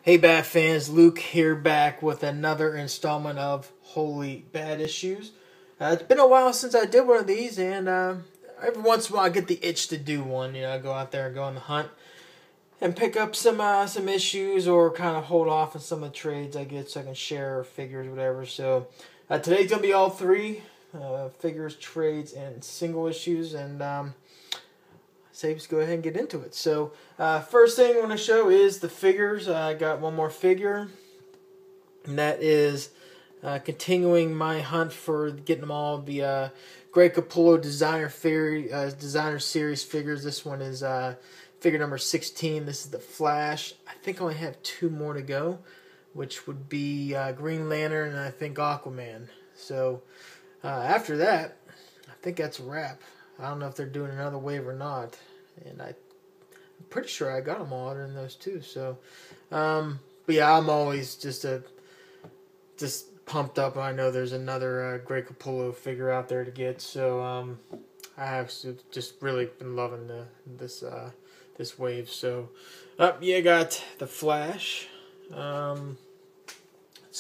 Hey Bat fans, Luke here back with another installment of Holy Bat Issues. It's been a while since I did one of these, and every once in a while I get the itch to do one. I go out there and go on the hunt and pick up some issues, or kind of hold off on some of the trades I get so I can share figures, whatever. So today's gonna be all three figures, trades, and single issues, and let's go ahead and get into it. So first thing I want to show is the figures. I got one more figure, and that is continuing my hunt for getting them all the Greg Capullo designer series figures. This one is figure number 16. This is the Flash. I think I only have two more to go, which would be Green Lantern and I think Aquaman. So after that, I think that's a wrap. I don't know if they're doing another wave or not, and I'm pretty sure I got them all other than those two. So, but yeah, I'm always just pumped up. I know there's another Greg Capullo figure out there to get. So I have just really been loving this wave. So, yeah, I got the Flash. Let's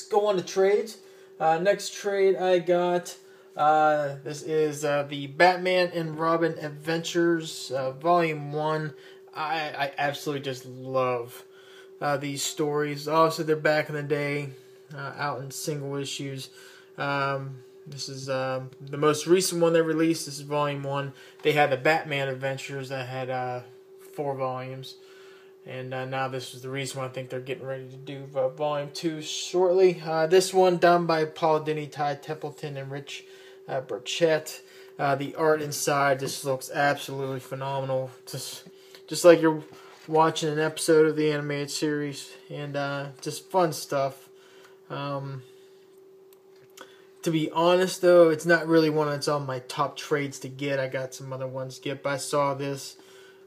go on to trades. Next trade I got. This is the Batman and Robin Adventures, Volume 1. I absolutely just love these stories. Also, they're back in the day, out in single issues. This is the most recent one they released. This is Volume 1. They had the Batman Adventures that had 4 volumes. And now this is the reason why I think they're getting ready to do Volume 2 shortly. This one done by Paul Dini, Ty Templeton, and Rich Burchett. The art inside just looks absolutely phenomenal. Just like you're watching an episode of the animated series. And just fun stuff. To be honest, though, it's not really one that's on my top trades to get. I got some other ones to get, but I saw this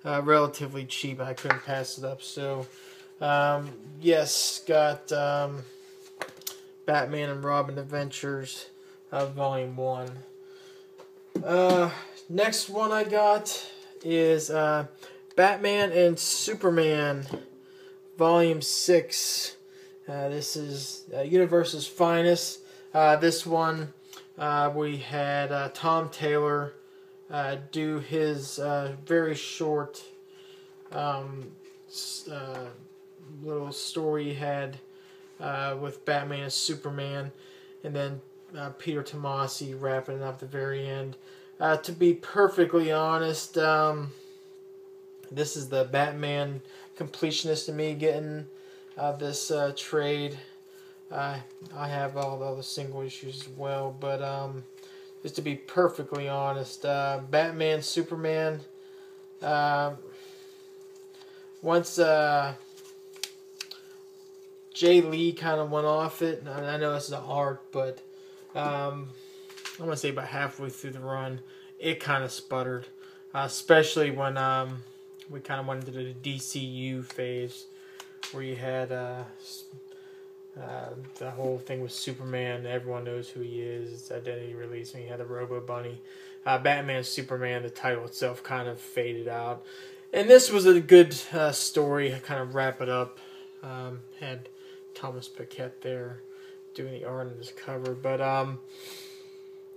relatively cheap. I couldn't pass it up. So, yes, got Batman and Robin Adventures, Volume 1. Next one I got is Batman and Superman, Volume 6. This is Universe's Finest. This one we had Tom Taylor do his very short little story he had with Batman and Superman, and then Peter Tomasi wrapping it up at the very end. To be perfectly honest, this is the Batman completionist in me getting this trade. I have all the single issues as well, but just to be perfectly honest, Batman, Superman, once Jay Lee kind of went off it, and I know this is an art, but I'm going to say about halfway through the run, it kind of sputtered, especially when we kind of went into the DCU phase, where you had the whole thing with Superman. Everyone knows who he is. It's identity release. And you had the Robo Bunny. Batman, Superman, the title itself kind of faded out. And this was a good story to kind of wrap it up. Had Thomas Paquette there doing the art on this cover. But,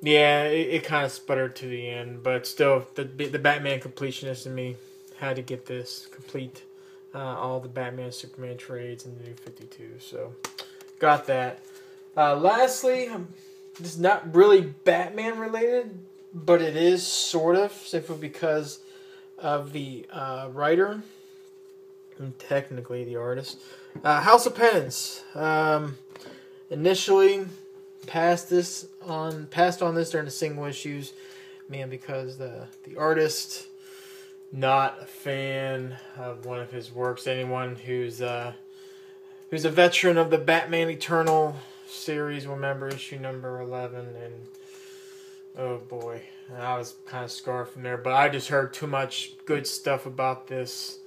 yeah, it kind of sputtered to the end. But still, the Batman completionist in me had to get this complete. All the Batman, Superman trades in the New 52. So, got that. Lastly, this is not really Batman related, but it is sort of, simply because of the writer and technically the artist. House of Penance. Initially passed on this during the single issues, because the artist, not a fan of one of his works. Anyone who's a veteran of the Batman Eternal series will remember issue number 11, and oh boy, I was kind of scarred from there. But I just heard too much good stuff about this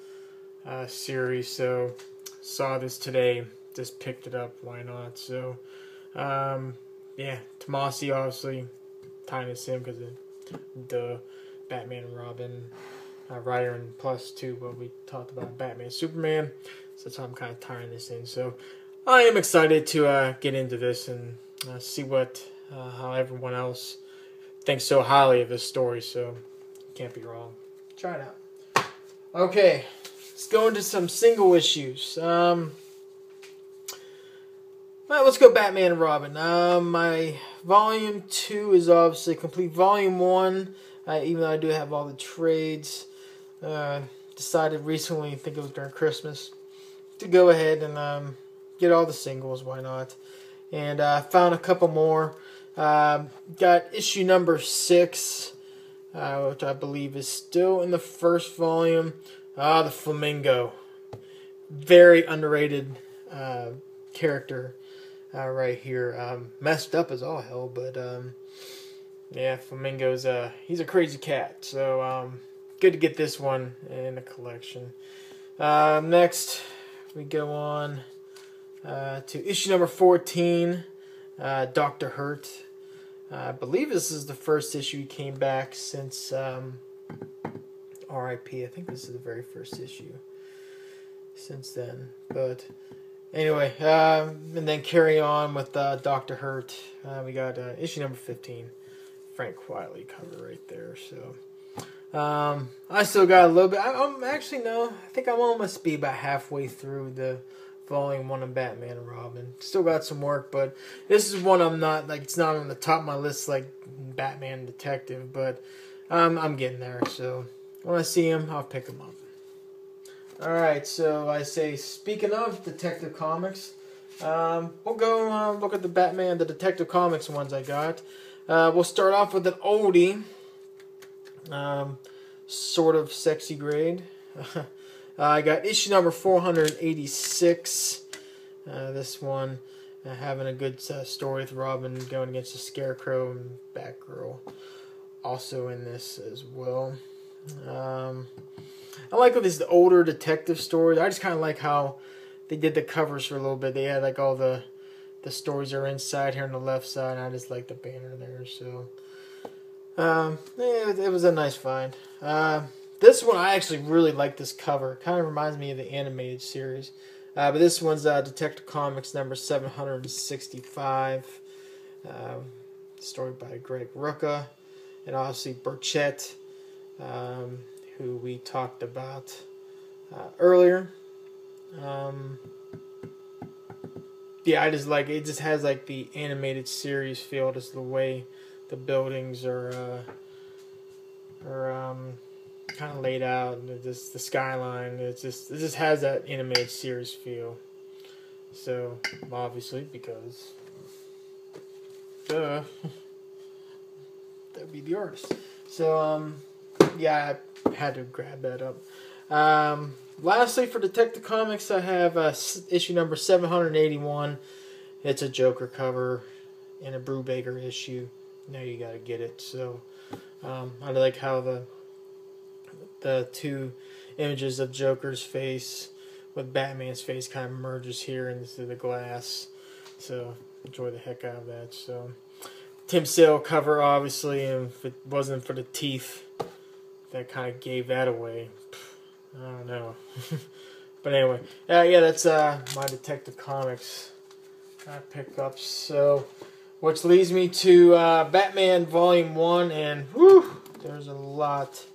series, so saw this today, just picked it up. Why not? So, yeah, Tomasi obviously tying us in because of the Batman and Robin writer, and plus two what we talked about, Batman, Superman. So that's how I'm kind of tying this in. So I am excited to get into this and see what how everyone else thinks so highly of this story. So can't be wrong. Try it out. Okay, let's go into some single issues. Well, let's go Batman and Robin. My volume 2 is obviously complete. Volume 1, even though I do have all the trades, decided recently, I think it was during Christmas, to go ahead and get all the singles. Why not? And found a couple more. Got issue number 6, which I believe is still in the first volume. The Flamingo. Very underrated character. Right here, messed up as all hell, but yeah, Flamingo's he's a crazy cat, so good to get this one in the collection. Next, we go on to issue number 14, Dr. Hurt. I believe this is the first issue he came back since R.I.P. I think this is the very first issue since then, but. Anyway, and then carry on with Dr. Hurt. We got issue number 15, Frank Quitely cover right there. So I still got a little bit. I'm actually no. I think I'm almost be about halfway through the volume 1 of Batman and Robin. Still got some work, but this is one I'm not like. It's not on the top of my list like Batman Detective, but I'm getting there. So when I see him, I'll pick him up. Alright, so I say, speaking of Detective Comics, we'll go look at the Batman, the Detective Comics ones I got. We'll start off with an oldie, sort of sexy grade. I got issue number 486. This one having a good story with Robin going against the Scarecrow and Batgirl. Also in this as well. I like all these older detective stories. I just kind of like how they did the covers for a little bit. They had like all the stories are inside here on the left side. And I just like the banner there. So yeah, it was a nice find. This one I actually really like this cover. Kind of reminds me of the animated series. But this one's Detective Comics number 765. Story by Greg Rucka and obviously Burchett. Who we talked about earlier. Yeah, I just like it. Just has like the animated series feel. Just the way the buildings are kind of laid out, and just the skyline. It just has that animated series feel. So obviously because that'd be the artist. So yeah. I had to grab that up. Lastly, for Detective Comics, I have issue number 781. It's a Joker cover in a Brubaker issue. Now you got to get it. So I like how the two images of Joker's face with Batman's face kind of merges here into the glass. So enjoy the heck out of that. So Tim Sale cover, obviously, and if it wasn't for the teeth that kind of gave that away. I don't know. But anyway, yeah, that's my Detective Comics pickups. So, which leads me to Batman Volume 1, and whew, there's a lot.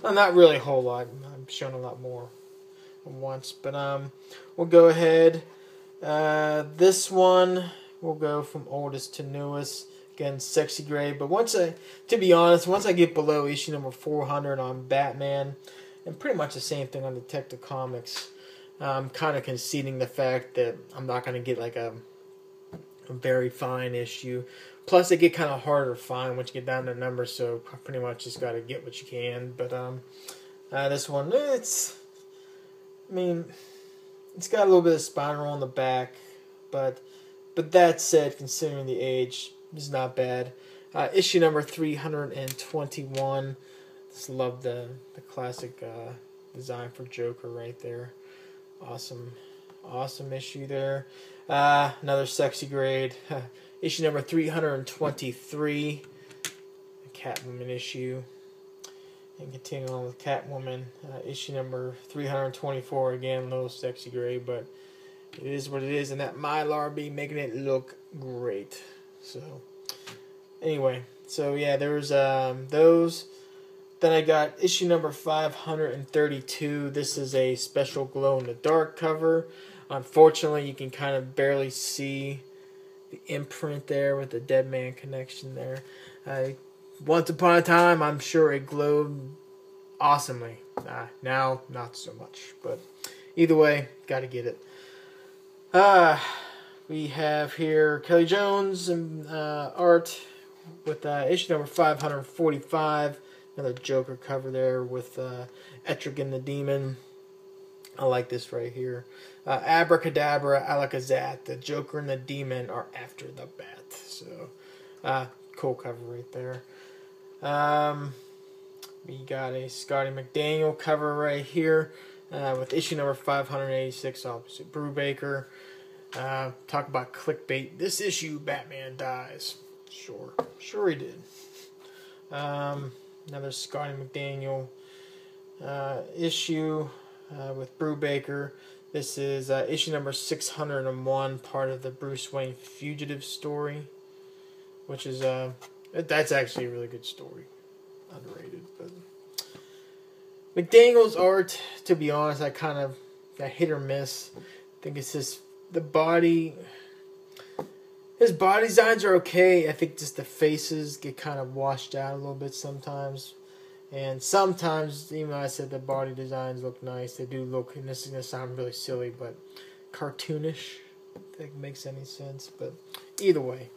Well, not really a whole lot. I'm showing a lot more at once. But we'll go ahead. This one, we'll go from oldest to newest. Again, sexy grade, but to be honest, once I get below issue number 400 on Batman, and pretty much the same thing on Detective Comics, I'm kind of conceding the fact that I'm not going to get like a very fine issue. Plus, they get kind of harder to find once you get down to numbers, so pretty much just got to get what you can. But this one, it's got a little bit of spiral on the back, but that said, considering the age, it's not bad. Issue number 321. Just love the classic design for Joker right there. Awesome issue there. Another sexy grade. Issue number 323. The Catwoman issue. And continuing on with Catwoman, issue number 324. Again, a little sexy gray, but it is what it is, and that Mylar be making it look great. So, anyway, so yeah, there's those. Then I got issue number 532. This is a special glow-in-the-dark cover. Unfortunately, you can kind of barely see the imprint there with the Dead Man connection there. Once upon a time, I'm sure it glowed awesomely. Now, not so much. But either way, got to get it. We have here Kelly Jones and art with issue number 545. Another Joker cover there with Etrigan the Demon. I like this right here. Abracadabra, Alakazat. The Joker and the Demon are after the bat. So, cool cover right there. We got a Scotty McDaniel cover right here with issue number 586, opposite Brubaker. Talk about clickbait. This issue, Batman dies. Sure he did. Another Scotty McDaniel issue with Brubaker. This is issue number 601, part of the Bruce Wayne Fugitive story, which is that's actually a really good story, underrated. But McDaniel's art, to be honest, I kind of got hit or miss. I think it's just the body. His body designs are okay. I think just the faces get kind of washed out a little bit sometimes. And sometimes, even though I said the body designs look nice, they do look, and this is going to sound really silly, but cartoonish. I think it makes any sense. But either way.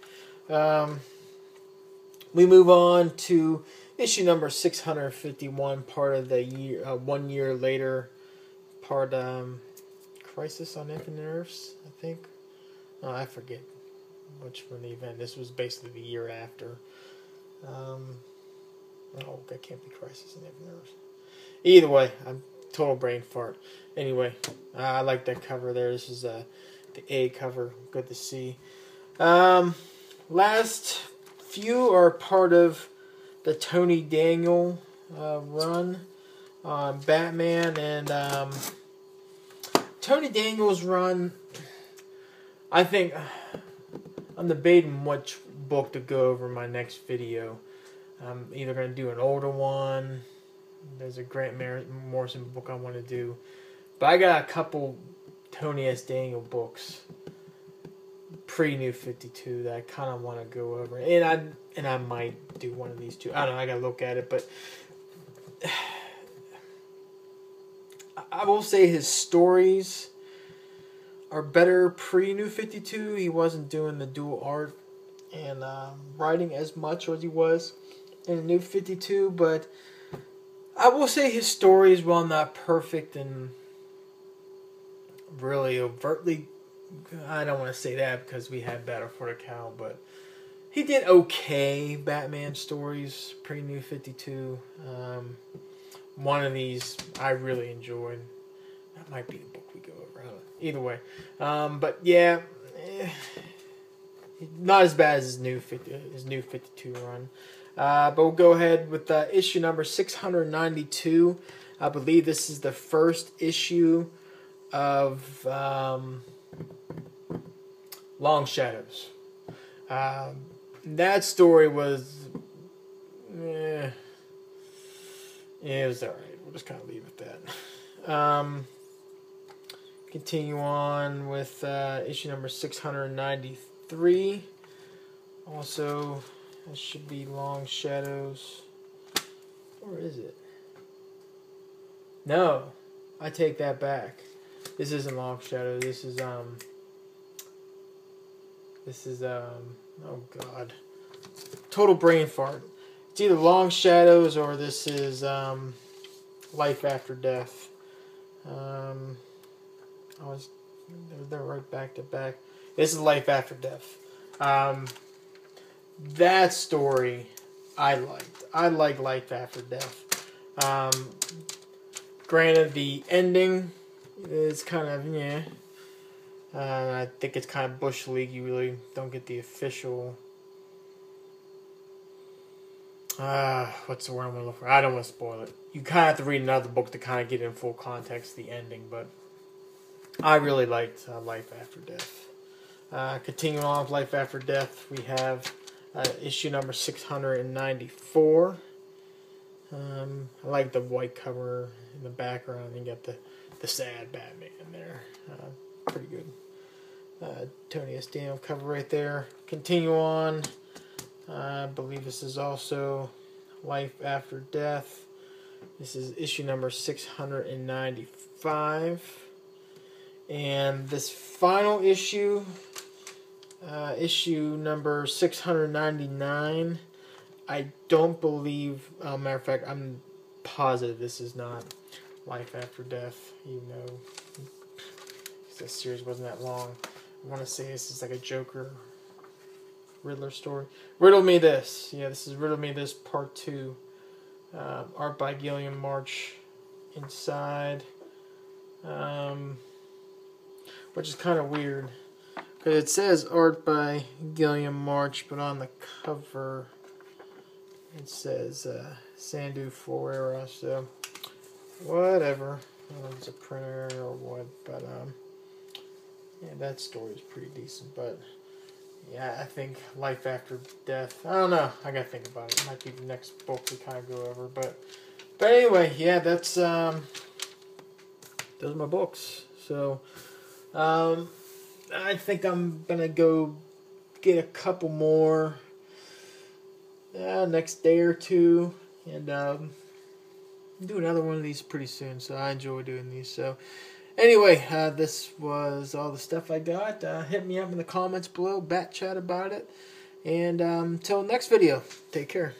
We move on to issue number 651, part of the year, 1 year later, part Crisis on Infinite Earths, I think. Oh, I forget which one the event. This was basically the year after. Oh, that can't be Crisis on Infinite Earths. Either way, I'm total brain fart. Anyway, I like that cover there. This is the A cover. Good to see. Last few are part of the Tony Daniel run on Batman, and Tony Daniel's run, I think I'm debating which book to go over in my next video. I'm either going to do an older one. There's a Grant Morrison book I want to do. But I got a couple Tony S. Daniel books pre-New 52 that I kind of want to go over. And I might do one of these two. I don't know. I got to look at it. But I will say his stories are better pre-New 52. He wasn't doing the dual art and writing as much as he was in New 52, but I will say his stories, while not perfect and really overtly, I don't want to say that because we had Battle for the Cow, but he did okay Batman stories pre-New 52. One of these I really enjoyed. That might be the book we go over. I don't know. Either way. But yeah, not as bad as his New 52 run. But we'll go ahead with issue number 692. I believe this is the first issue of Long Shadows. That story was... it was alright. We'll just kind of leave it at that. Continue on with issue number 693. Also... This should be Long Shadows. Or is it? No. I take that back. This isn't Long Shadows. This is oh god. Total brain fart. It's either Long Shadows or this is Life After Death. They're right back to back. This is Life After Death. That story I liked. I like Life After Death. Granted, the ending is kind of, yeah. I think it's kind of Bush League. You really don't get the official what's the word I'm gonna look for? I don't want to spoil it. You kind of have to read another book to kind of get in full context the ending, but I really liked Life After Death. Continuing on with Life After Death, we have issue number 694. I like the white cover in the background. You got the sad Batman there. Pretty good. Tony S. Daniel cover right there. Continue on. I believe this is also Life After Death. This is issue number 695. And this final issue, issue number 699, I don't believe, matter of fact, I'm positive this is not Life After Death, even though this series wasn't that long. I want to say this is like a Joker Riddler story. Riddle Me This. Yeah, this is Riddle Me This Part 2. Art by Gilliam March inside. Which is kind of weird. Because it says art by Gilliam March, but on the cover it says Sandu Ferreira, so whatever. I don't know if it's a printer or what, but yeah, that story is pretty decent. But yeah, I think Life After Death, I don't know. I gotta think about it. It might be the next book we kind of go over, but anyway, yeah, that's those are my books. So I think I'm gonna go get a couple more next day or two, and do another one of these pretty soon. So I enjoy doing these. So anyway, this was all the stuff I got. Hit me up in the comments below, bat chat about it, and until next video, take care.